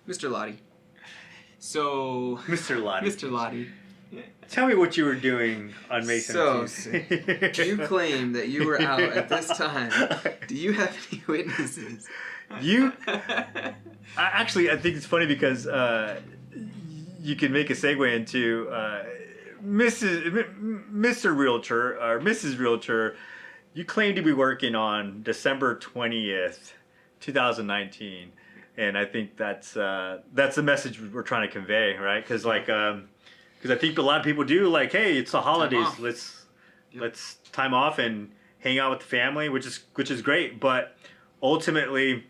Mr. Ladi. So, Mr. Ladi. Mr. Ladi. Tell me what you were doing on May 17th. You claim that you were out at this time. Do you have any witnesses? Actually, I think it's funny because you can make a segue into Mr. Realtor or Mrs. Realtor. You claim to be working on December 20th, 2019, and I think that's the message we're trying to convey, right? Because because I think a lot of people do like, hey, it's the holidays, let's time off and hang out with the family, which is great. But ultimately,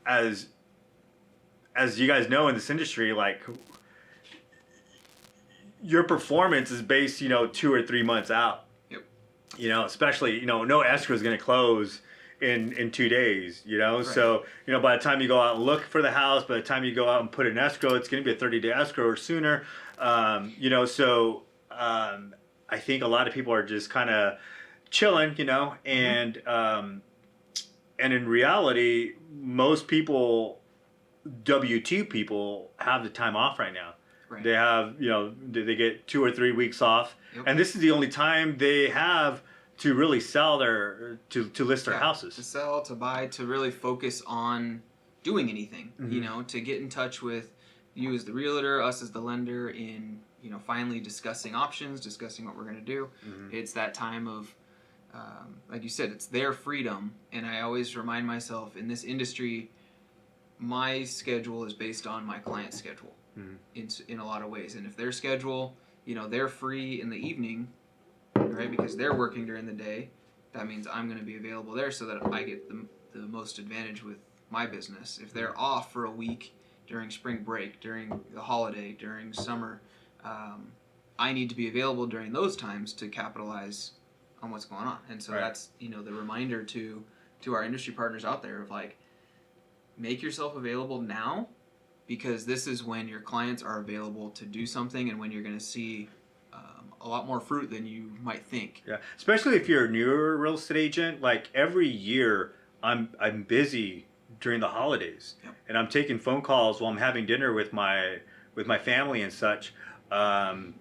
as you guys know in this industry, like your performance is based, 2 or 3 months out. Yep. Especially, no escrow is going to close in 2 days, Right. So, by the time you go out and look for the house, by the time you go out and put in escrow, it's going to be a 30-day escrow or sooner. So I think a lot of people are just kind of chilling, and in reality, most people, W-2 people, have the time off right now. Right. They have, they get 2 or 3 weeks off, yep. And this is the only time they have to really sell to list their houses. To sell, to buy, to really focus on doing anything, mm-hmm. To get in touch with you as the realtor, us as the lender in, finally discussing options, discussing what we're going to do. Mm-hmm. It's that time of, like you said, it's their freedom. And I always remind myself in this industry, my schedule is based on my client's schedule. Mm-hmm. In a lot of ways. And if their schedule, they're free in the evening, right, because they're working during the day, that means I'm going to be available there so that I get the most advantage with my business. If they're off for a week during spring break, during the holiday, during summer, I need to be available during those times to capitalize on what's going on. And so that's, the reminder to our industry partners out there of like, make yourself available now, because this is when your clients are available to do something and when you're going to see a lot more fruit than you might think. Yeah, especially if you're a newer real estate agent. Like every year, I'm busy during the holidays, yep. And I'm taking phone calls while I'm having dinner with my family and such. And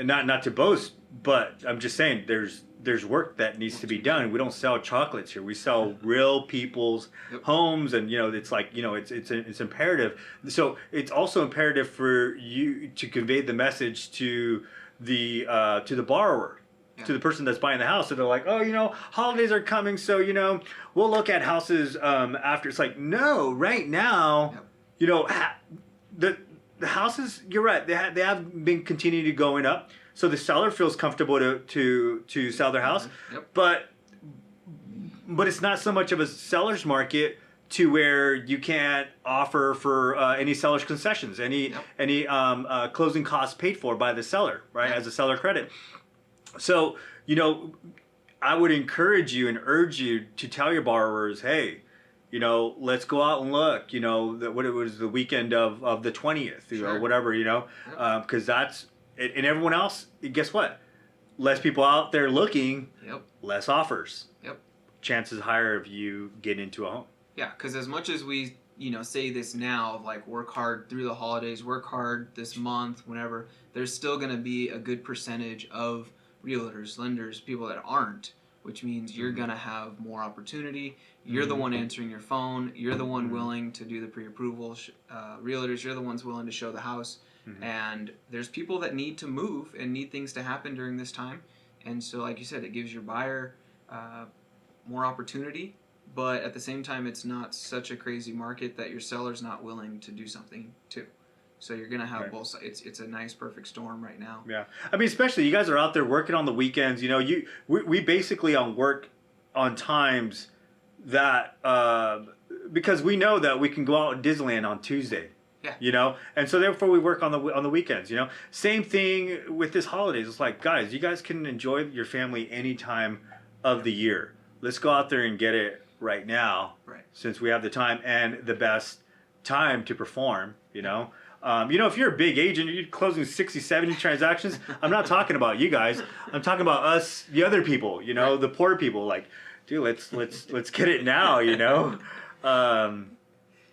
not to boast, but I'm just saying there's work that needs to be done. We don't sell chocolates here. We sell real people's homes, and it's like it's imperative. So it's also imperative for you to convey the message to the borrower, to the person that's buying the house. So they're like, oh, holidays are coming, so we'll look at houses after. It's like, no, right now, the houses. You're right. They have been continuing to going up. So the seller feels comfortable to sell their house, yep. But it's not so much of a seller's market to where you can't offer for any seller's concessions, any closing costs paid for by the seller, right, as a seller credit. So I would encourage you and urge you to tell your borrowers, hey, let's go out and look. What it was the weekend of the 20th, or whatever, because that's. And everyone else, guess what? Less people out there looking, yep. Less offers. Yep. Chances higher of you getting into a home. Yeah, because as much as we, say this now, like work hard through the holidays, work hard this month, whenever, there's still going to be a good percentage of realtors, lenders, people that aren't, which means you're going to have more opportunity. You're the one answering your phone. You're the one willing to do the pre-approval. Realtors, you're the ones willing to show the house. Mm-hmm. And there's people that need to move and need things to happen during this time. And so, like you said, it gives your buyer more opportunity. But at the same time, it's not such a crazy market that your seller's not willing to do something too. So you're going to have both sides. It's a nice, perfect storm right now. Yeah. I mean, especially you guys are out there working on the weekends. We basically work on times that, because we know that we can go out in Disneyland on Tuesday. Yeah. And so therefore we work on the weekends, Same thing with this holidays. It's like, guys, you guys can enjoy your family any time of the year. Let's go out there and get it right now, since we have the time and the best time to perform, if you're a big agent, you're closing 60, 70 transactions. I'm not talking about you guys. I'm talking about us, the other people, the poor people. Like, dude, let's get it now,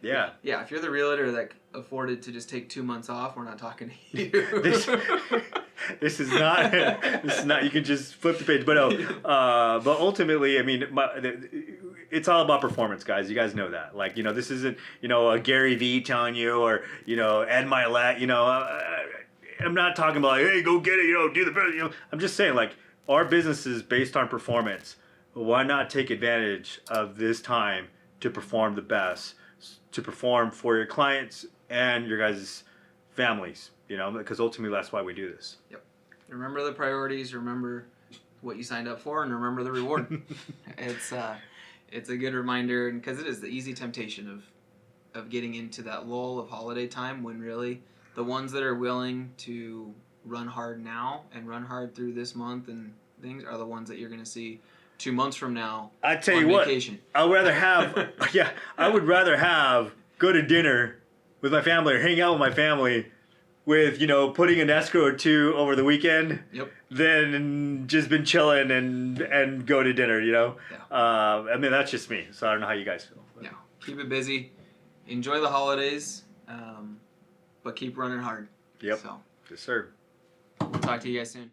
Yeah. Yeah, if you're the realtor that afforded to just take 2 months off, we're not talking to you. This is not. This is not. You can just flip the page, but but ultimately, I mean, it's all about performance, guys. You guys know that. Like, this isn't a Gary Vee telling you, or Ed Milet. I'm not talking about like, hey, go get it. Do the best. I'm just saying, like, our business is based on performance. Why not take advantage of this time to perform the best, to perform for your clients and your guys' families, because ultimately that's why we do this. Yep. Remember the priorities, remember what you signed up for, and remember the reward. It's a good reminder, because it is the easy temptation of getting into that lull of holiday time, when really the ones that are willing to run hard now and run hard through this month and things are the ones that you're going to see 2 months from now. I tell you what, I would rather have go to dinner with my family or hang out with my family with putting an escrow or two over the weekend. Yep. Than just been chilling and go to dinner. Yeah. I mean, that's just me, so I don't know how you guys feel. Yeah. Keep it busy, enjoy the holidays, but keep running hard. Yep. So. Yes, sir. We'll talk to you guys soon.